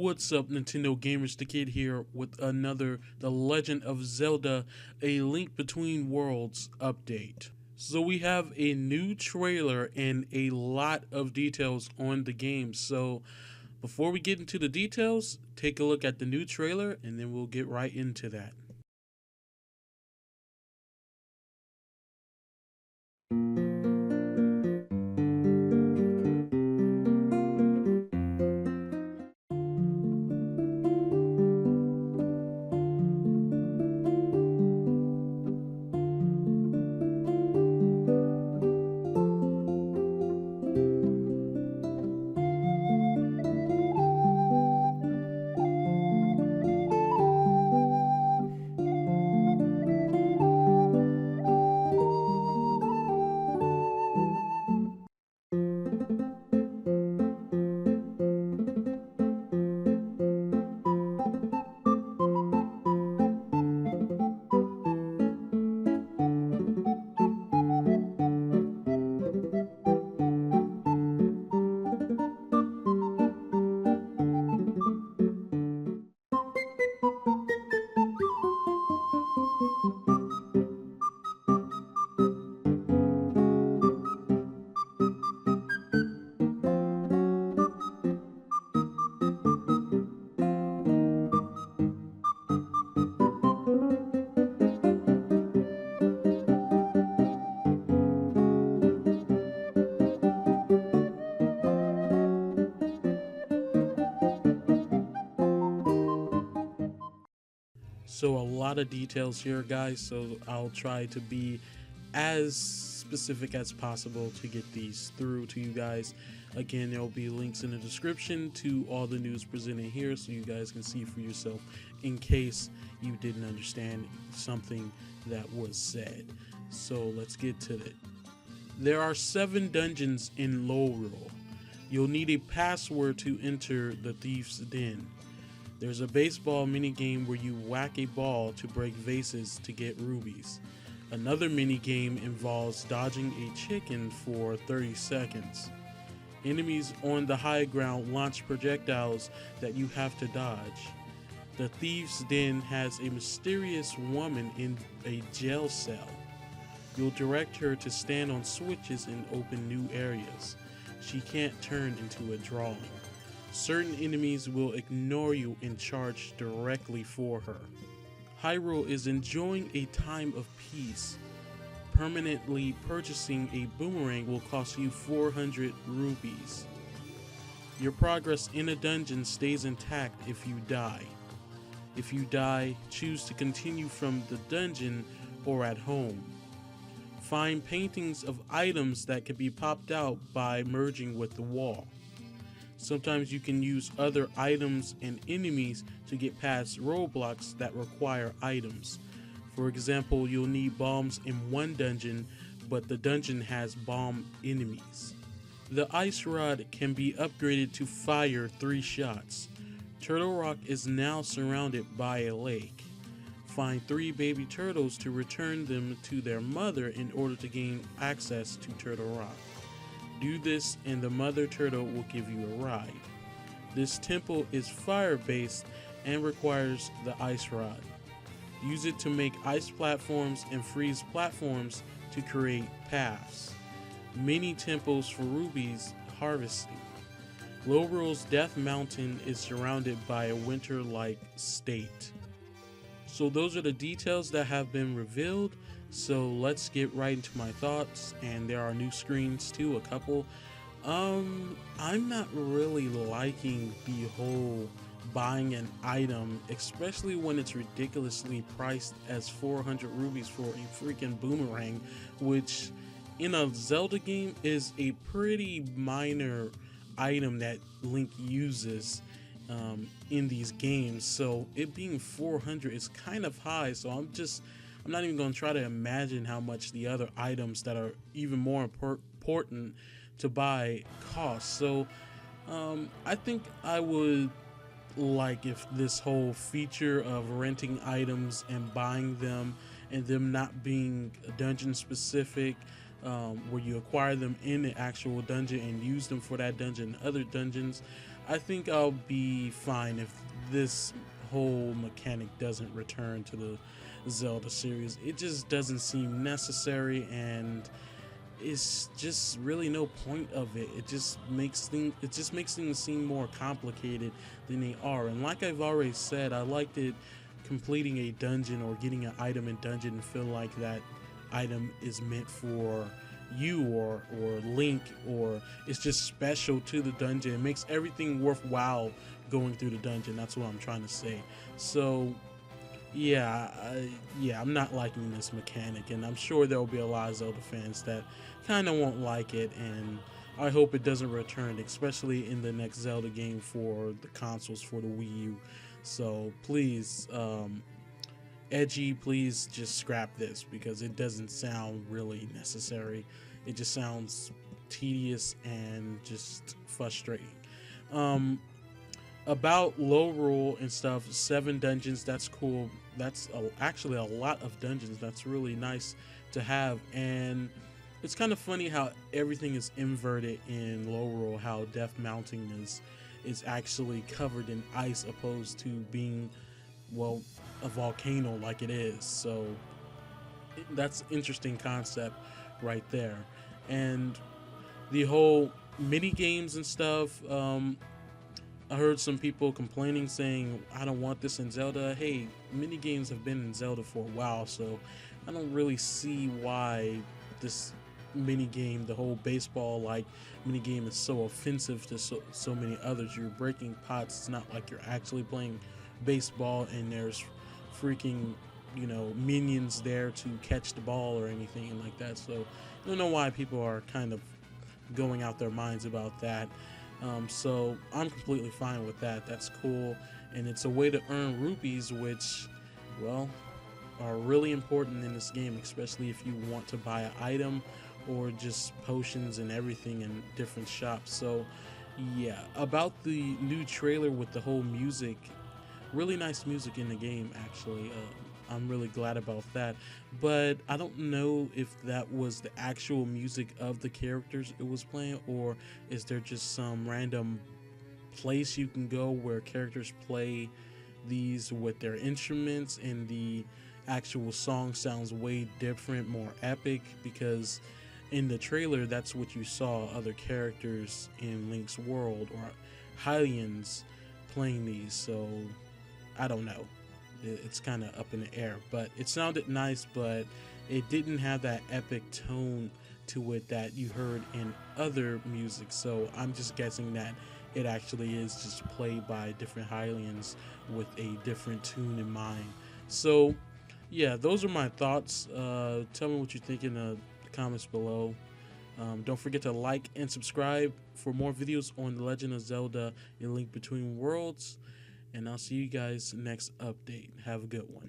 What's up, Nintendo Gamers? The Kid here with another The Legend of Zelda: A Link Between Worlds update. So we have a new trailer and a lot of details on the game. So before we get into the details, take a look at the new trailer and then we'll get right into that. So a lot of details here, guys, so I'll try to be as specific as possible to get these through to you guys. Again, there will be links in the description to all the news presented here so you guys can see for yourself in case you didn't understand something that was said. So let's get to it. There are 7 dungeons in Lowrule. You'll need a password to enter the Thief's Den. There's a baseball minigame where you whack a ball to break vases to get rubies. Another minigame involves dodging a chicken for 30 seconds. Enemies on the high ground launch projectiles that you have to dodge. The Thief's Den has a mysterious woman in a jail cell. You'll direct her to stand on switches and open new areas. She can't turn into a drawing. Certain enemies will ignore you and charge directly for her. Hyrule is enjoying a time of peace. Permanently purchasing a boomerang will cost you 400 rupees. Your progress in a dungeon stays intact if you die. If you die, choose to continue from the dungeon or at home. Find paintings of items that can be popped out by merging with the wall. Sometimes you can use other items and enemies to get past roadblocks that require items. For example, you'll need bombs in one dungeon, but the dungeon has bomb enemies. The ice rod can be upgraded to fire 3 shots. Turtle Rock is now surrounded by a lake. Find 3 baby turtles to return them to their mother in order to gain access to Turtle Rock. Do this and the mother turtle will give you a ride. This temple is fire-based and requires the ice rod. Use it to make ice platforms and freeze platforms to create paths. Mini temples for rubies harvesting. Lowrule's Death Mountain is surrounded by a winter-like state. So those are the details that have been revealed. So let's get right into my thoughts, and there are new screens too, a couple. I'm not really liking the whole buying an item, especially when it's ridiculously priced as 400 rupees for a freaking boomerang, which in a Zelda game is a pretty minor item that Link uses in these games. So it being 400 is kind of high, so I'm not even going to try to imagine how much the other items that are even more important to buy cost. So I think I would like if this whole feature of renting items and buying them and them not being dungeon specific, where you acquire them in the actual dungeon and use them for that dungeon and other dungeons, I think I'll be fine if this whole mechanic doesn't return to the Zelda series. It just doesn't seem necessary, and it's just really no point of it. It just makes things seem more complicated than they are. And like I've already said, I liked it completing a dungeon or getting an item in dungeon and feel like that item is meant for you or Link, or it's just special to the dungeon. It makes everything worthwhile going through the dungeon. That's what I'm trying to say. So yeah, I'm not liking this mechanic, and I'm sure there will be a lot of Zelda fans that kind of won't like it, and I hope it doesn't return, especially in the next Zelda game for the consoles for the Wii U. So please, Edgy, please just scrap this because it doesn't sound really necessary. It just sounds tedious and just frustrating. Um, about low rule and stuff, 7 dungeons, that's cool. Actually a lot of dungeons. That's really nice to have. And it's kind of funny how everything is inverted in low rule, how Death Mountain is actually covered in ice opposed to being, well, a volcano like it is. So that's interesting concept right there. And the whole mini games and stuff, I heard some people complaining saying, I don't want this in Zelda. Hey, mini games have been in Zelda for a while, so I don't really see why this mini game, the whole baseball like mini game, is so offensive to so many others. You're breaking pots. It's not like you're actually playing baseball and there's freaking, minions there to catch the ball or anything like that. So I don't know why people are kind of going out their minds about that. So I'm completely fine with that. That's cool, and it's a way to earn rupees, which, well, are really important in this game, especially if you want to buy an item or just potions and everything in different shops. So yeah, about the new trailer with the whole music, really nice music in the game actually. I'm really glad about that, but I don't know if that was the actual music of the characters it was playing, or is there just some random place you can go where characters play these with their instruments and the actual song sounds way different, more epic, because in the trailer that's what you saw, other characters in Link's world or Hylians playing these. So I don't know. It's kind of up in the air, but it sounded nice, but it didn't have that epic tone to it that you heard in other music. So I'm just guessing that it actually is just played by different Hylians with a different tune in mind. So yeah, those are my thoughts. Tell me what you think in the comments below. Don't forget to like and subscribe for more videos on The Legend of Zelda: A Link Between Worlds. And I'll see you guys next update. Have a good one.